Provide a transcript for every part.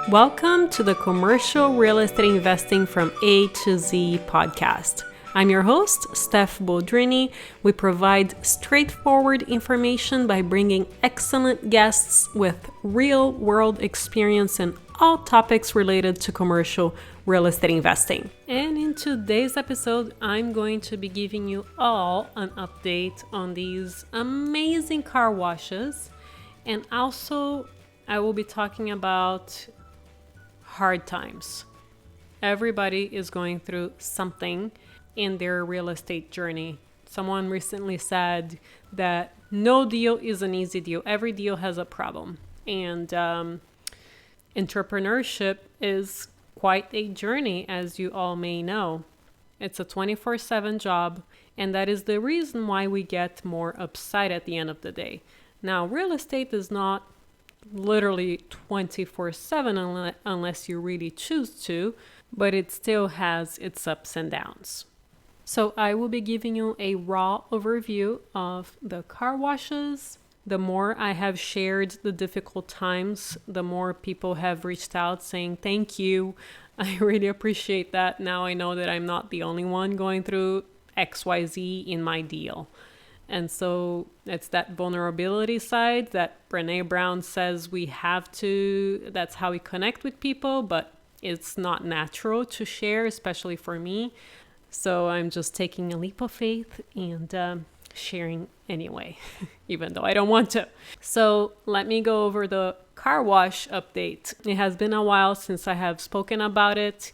Welcome to the Commercial Real Estate Investing from A to Z podcast. I'm your host, Steph Boldrini. We provide straightforward information by bringing excellent guests with real-world experience in all topics related to commercial real estate investing. And in today's episode, I'm going to be giving you all an update on these amazing car washes. And also, I will be talking about hard times. Everybody is going through something in their real estate journey. Someone recently said that no deal is an easy deal. Every deal has a problem. And entrepreneurship is quite a journey, as you all may know. It's a 24/7 job, and that is the reason why we get more upside at the end of the day. Now, real estate is not literally 24/7 unless you really choose to, but it still has its ups and downs. So I will be giving you a raw overview of the car washes. The more I have shared the difficult times, the more people have reached out saying thank you. I really appreciate that. Now I know that I'm not the only one going through XYZ in my deal. And so it's that vulnerability side that Brené Brown says we have to, that's how we connect with people, but it's not natural to share, especially for me. So I'm just taking a leap of faith and sharing anyway, even though I don't want to. So let me go over the car wash update. It has been a while since I have spoken about it.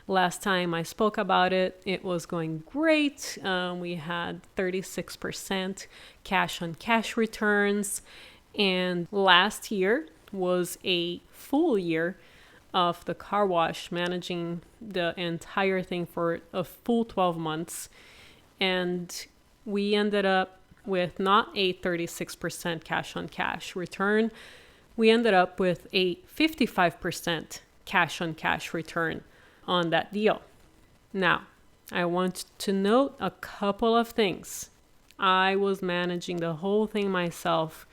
Last time I spoke about it, it was going great. We had 36% cash on cash returns. And last year was a full year of the car wash, managing the entire thing for a full 12 months. And we ended up with not a 36% cash on cash return. We ended up with a 55% cash on cash return on that deal. Now, I want to note a couple of things. I was managing the whole thing myself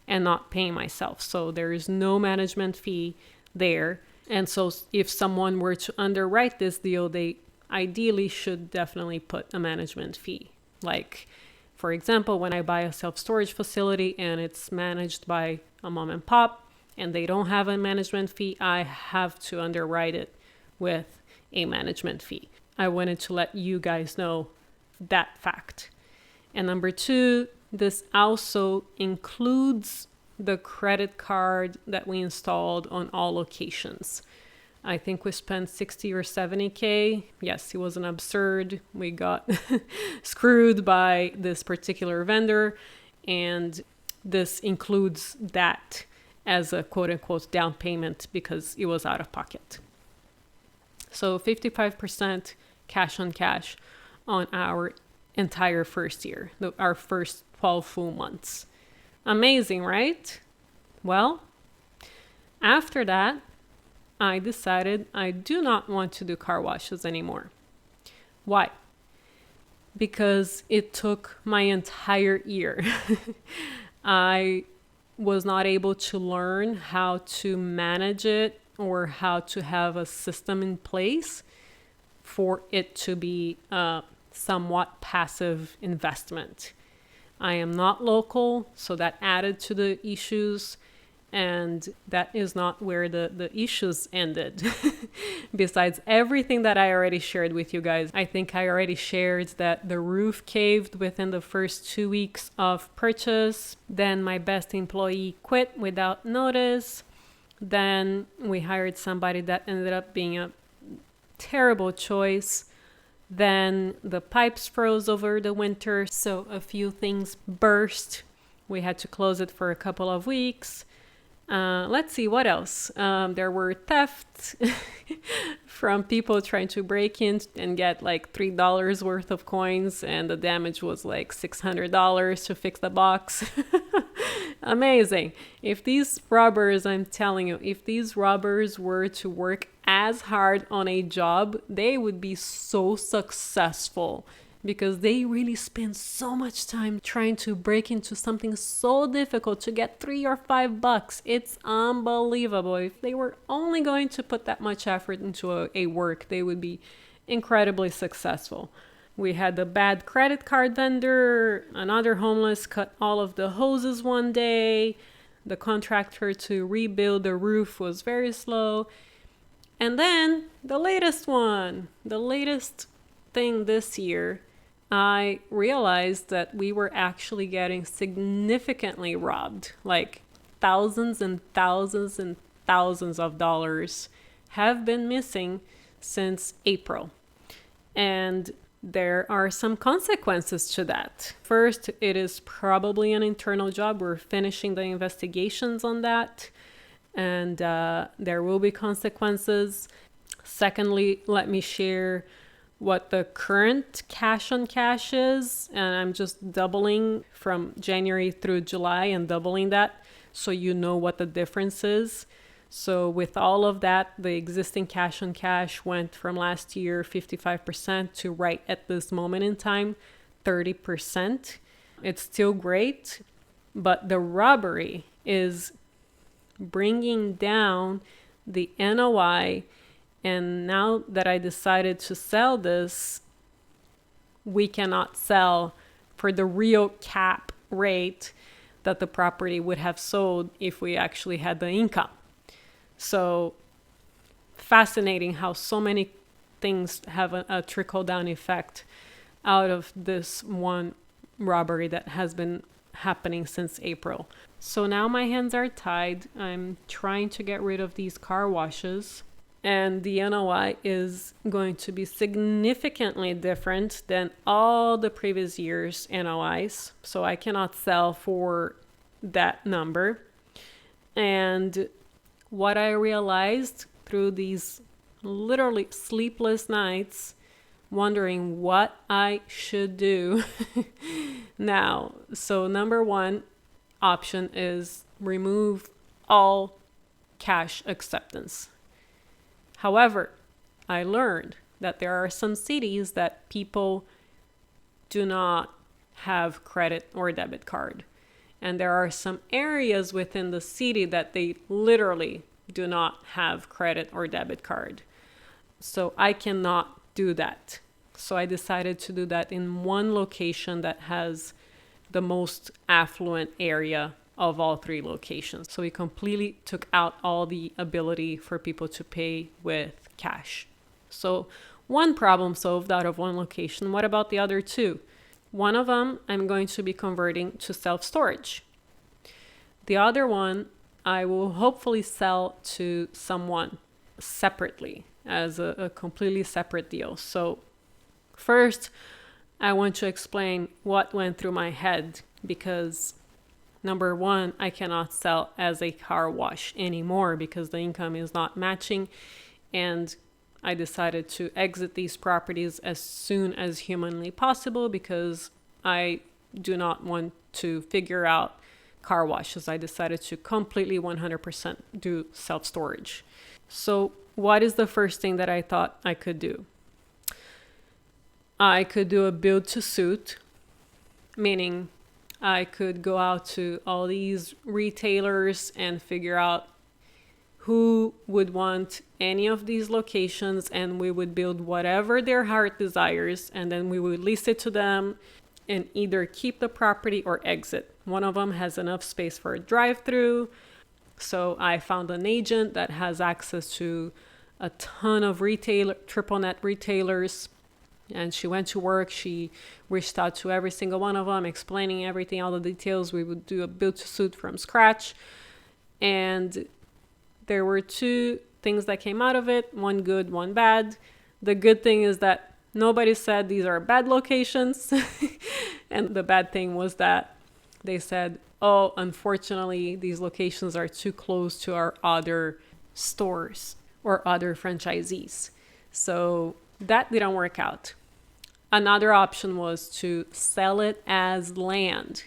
and not paying myself. So there is no management fee there. And so if someone were to underwrite this deal, they ideally should definitely put a management fee. Like, for example, when I buy a self-storage facility and it's managed by a mom and pop and they don't have a management fee, I have to underwrite it with a management fee. I wanted to let you guys know that fact. And number two, this also includes the credit card that we installed on all locations. I think we spent 60 or 70K. Yes, it was an absurd. We got screwed by this particular vendor, and this includes that as a quote unquote down payment because it was out of pocket. So 55% cash on cash on our entire first year, our first 12 full months. Amazing, right? Well, after that, I decided I do not want to do car washes anymore. Why? Because it took my entire year. I was not able to learn how to manage it or how to have a system in place for it to be a somewhat passive investment. I am not local, so that added to the issues, and that is not where the issues ended. Besides everything that I already shared with you guys, I think I already shared that the roof caved within the first 2 weeks of purchase. Then my best employee quit without notice. Then we hired somebody that ended up being a terrible choice. Then the pipes froze over the winter, so a few things burst. We had to close it for a couple of weeks. Let's see, what else? There were thefts from people trying to break in and get like $3 worth of coins, and the damage was like $600 to fix the box. Amazing. If these robbers, I'm telling you, if these robbers were to work as hard on a job, they would be so successful because they really spend so much time trying to break into something so difficult to get $3 or $5. It's unbelievable. If they were only going to put that much effort into a work, they would be incredibly successful. We had a bad credit card vendor. Another homeless cut all of the hoses one day. The contractor to rebuild the roof was very slow. And then the latest thing this year, I realized that we were actually getting significantly robbed. Like thousands and thousands and thousands of dollars have been missing since April. And there are some consequences to that. First, it is probably an internal job. We're finishing the investigations on that, and there will be consequences. Secondly, let me share what the current cash on cash is, and I'm just doubling from January through July and doubling that so you know what the difference is. So with all of that, the existing cash on cash went from last year 55% to right at this moment in time 30%. It's still great, but the robbery is bringing down the NOI. And now that I decided to sell this, we cannot sell for the real cap rate that the property would have sold if we actually had the income. So fascinating how so many things have a trickle-down effect out of this one robbery that has been happening since April. So now my hands are tied. I'm trying to get rid of these car washes, and the NOI is going to be significantly different than all the previous year's NOIs. So I cannot sell for that number. And what I realized through these literally sleepless nights, wondering what I should do now. So number one option is remove all cash acceptance. However, I learned that there are some cities that people do not have credit or debit card. And there are some areas within the city that they literally do not have credit or debit card. So I cannot do that. So I decided to do that in one location that has the most affluent area of all three locations. So we completely took out all the ability for people to pay with cash. So one problem solved out of one location. What about the other two? One of them I'm going to be converting to self-storage. The other one I will hopefully sell to someone separately as a completely separate deal. So first, I want to explain what went through my head, because number one, I cannot sell as a car wash anymore because the income is not matching, and I decided to exit these properties as soon as humanly possible because I do not want to figure out car washes. I decided to completely 100% do self-storage. So what is the first thing that I thought I could do? I could do a build to suit, meaning I could go out to all these retailers and figure out who would want any of these locations, and we would build whatever their heart desires, and then we would lease it to them and either keep the property or exit. One of them has enough space for a drive-through, so I found an agent that has access to a ton of triple net retailers, and she went to work. She reached out to every single one of them, explaining everything, all the details. We would do a build to suit from scratch, and there were two things that came out of it, one good, one bad. The good thing is that nobody said these are bad locations. And the bad thing was that they said, oh, unfortunately, these locations are too close to our other stores or other franchisees. So that didn't work out. Another option was to sell it as land.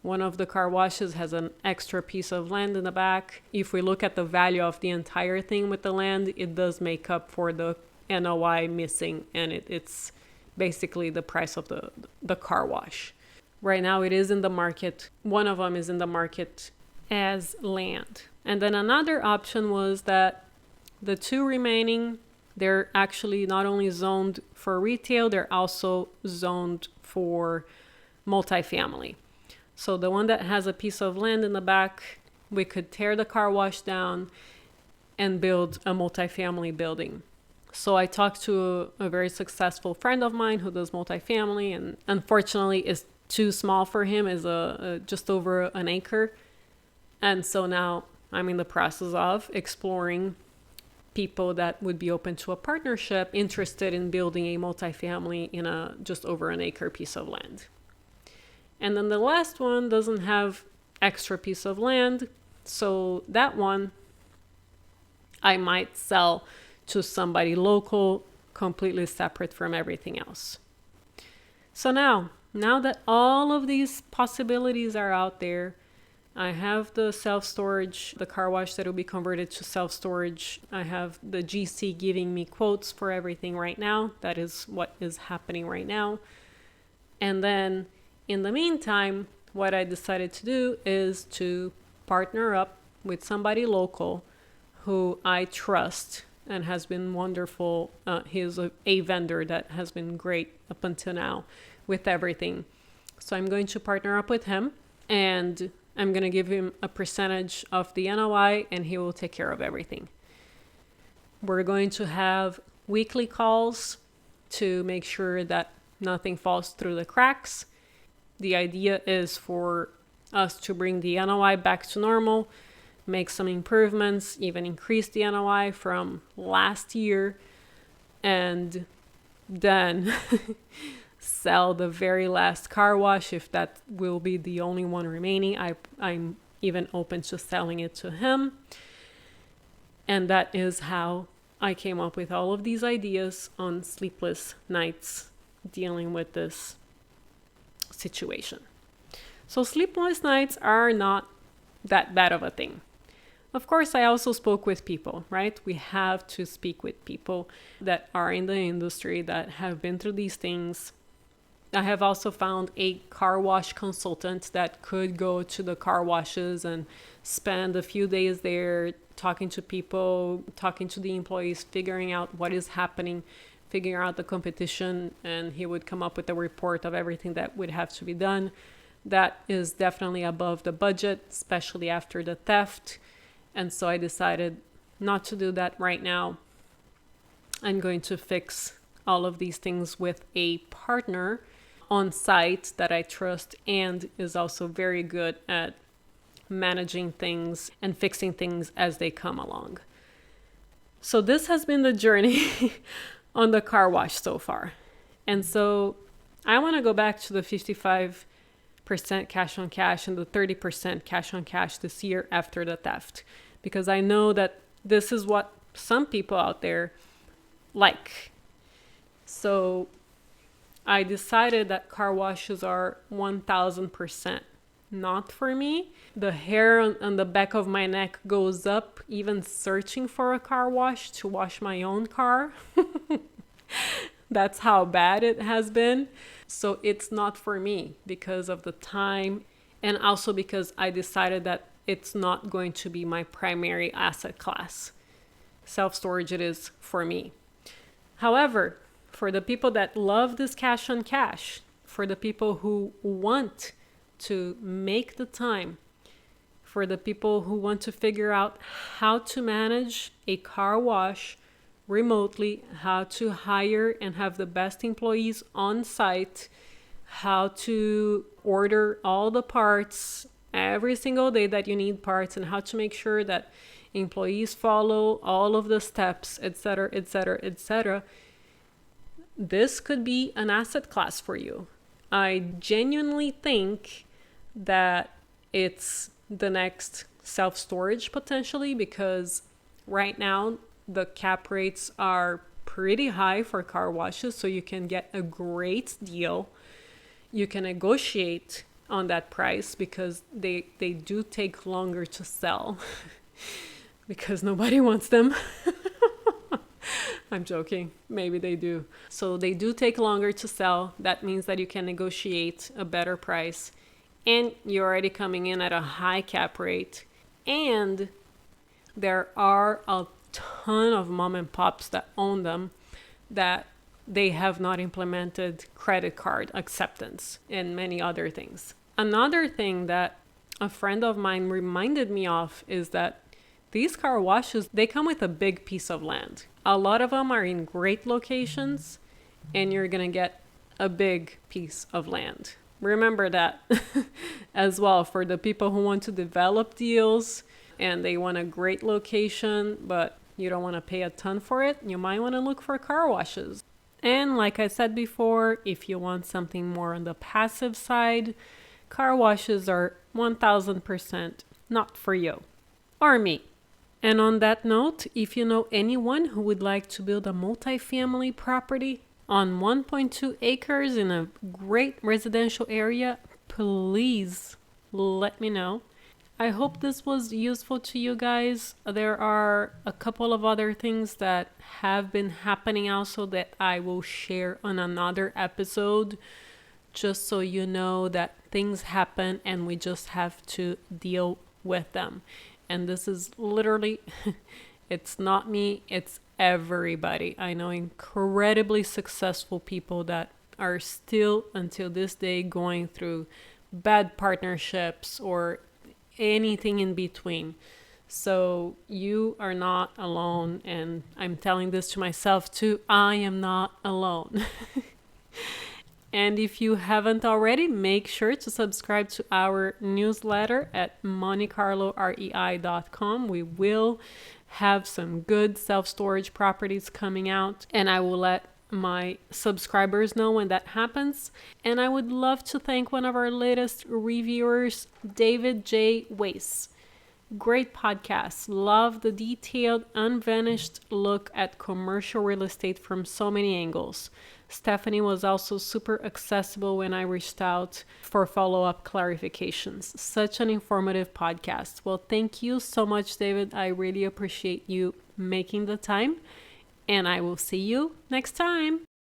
One of the car washes has an extra piece of land in the back. If we look at the value of the entire thing with the land, it does make up for the NOI missing, and it's basically the price of the car wash. Right now it is in the market. One of them is in the market as land. And then another option was that the two remaining, they're actually not only zoned for retail, they're also zoned for multifamily. So the one that has a piece of land in the back, we could tear the car wash down and build a multifamily building. So I talked to a very successful friend of mine who does multifamily, and unfortunately is too small for him, is a just over an acre. And so now I'm in the process of exploring people that would be open to a partnership, interested in building a multifamily in a just over an acre piece of land. And then the last one doesn't have extra piece of land, so that one I might sell to somebody local, completely separate from everything else. So now that all of these possibilities are out there, I have the self-storage, the car wash that will be converted to self-storage. I have the GC giving me quotes for everything right now. That is what is happening right now. And then in the meantime, what I decided to do is to partner up with somebody local who I trust and has been wonderful. He's a vendor that has been great up until now with everything. So I'm going to partner up with him, and I'm going to give him a percentage of the NOI, and he will take care of everything. We're going to have weekly calls to make sure that nothing falls through the cracks. The idea is for us to bring the NOI back to normal, make some improvements, even increase the NOI from last year, and then sell the very last car wash if that will be the only one remaining. I'm even open to selling it to him. And that is how I came up with all of these ideas on sleepless nights dealing with this situation. So sleepless nights are not that bad of a thing. Of course, I also spoke with people, right? We have to speak with people that are in the industry, that have been through these things. I have also found a car wash consultant that could go to the car washes and spend a few days there talking to people, talking to the employees, figuring out what is happening, figuring out the competition, and he would come up with a report of everything that would have to be done. That is definitely above the budget, especially after the theft. And so I decided not to do that right now. I'm going to fix all of these things with a partner on site that I trust and is also very good at managing things and fixing things as they come along. So this has been the journey on the car wash so far. And so I want to go back to the 55% cash on cash and the 30% cash on cash this year after the theft, because I know that this is what some people out there like. So I decided that car washes are 1000% not for me. The hair on the back of my neck goes up even searching for a car wash to wash my own car. That's how bad it has been. So it's not for me because of the time, and also because I decided that it's not going to be my primary asset class. Self-storage it is for me. However, for the people that love this cash on cash, for the people who want to make the time, for the people who want to figure out how to manage a car wash remotely, how to hire and have the best employees on site, how to order all the parts every single day that you need parts, and how to make sure that employees follow all of the steps, etc., etc., etc. This could be an asset class for you. I genuinely think that it's the next self-storage potentially, because right now the cap rates are pretty high for car washes, so you can get a great deal. You can negotiate on that price because they do take longer to sell because nobody wants them. I'm joking. Maybe they do. So they do take longer to sell. That means that you can negotiate a better price. And you're already coming in at a high cap rate. And there are a ton of mom and pops that own them that they have not implemented credit card acceptance and many other things. Another thing that a friend of mine reminded me of is that these car washes, they come with a big piece of land. A lot of them are in great locations, and you're going to get a big piece of land. Remember that as well for the people who want to develop deals and they want a great location, but you don't want to pay a ton for it. You might want to look for car washes. And like I said before, if you want something more on the passive side, car washes are 1000% not for you or me. And on that note, if you know anyone who would like to build a multifamily property on 1.2 acres in a great residential area, please let me know. I hope this was useful to you guys. There are a couple of other things that have been happening also that I will share on another episode, just so you know that things happen and we just have to deal with them. And this is literally, it's not me, it's everybody. I know incredibly successful people that are still until this day going through bad partnerships or anything in between. So you are not alone, and I'm telling this to myself too. I am not alone. And if you haven't already, make sure to subscribe to our newsletter at montecarlorei.com. We will have some good self-storage properties coming out, and I will let my subscribers know when that happens. And I would love to thank one of our latest reviewers, David J. Weiss. Great podcast. Love the detailed, unvarnished look at commercial real estate from so many angles. Stephanie was also super accessible when I reached out for follow-up clarifications. Such an informative podcast. Well, thank you so much, David. I really appreciate you making the time, and I will see you next time.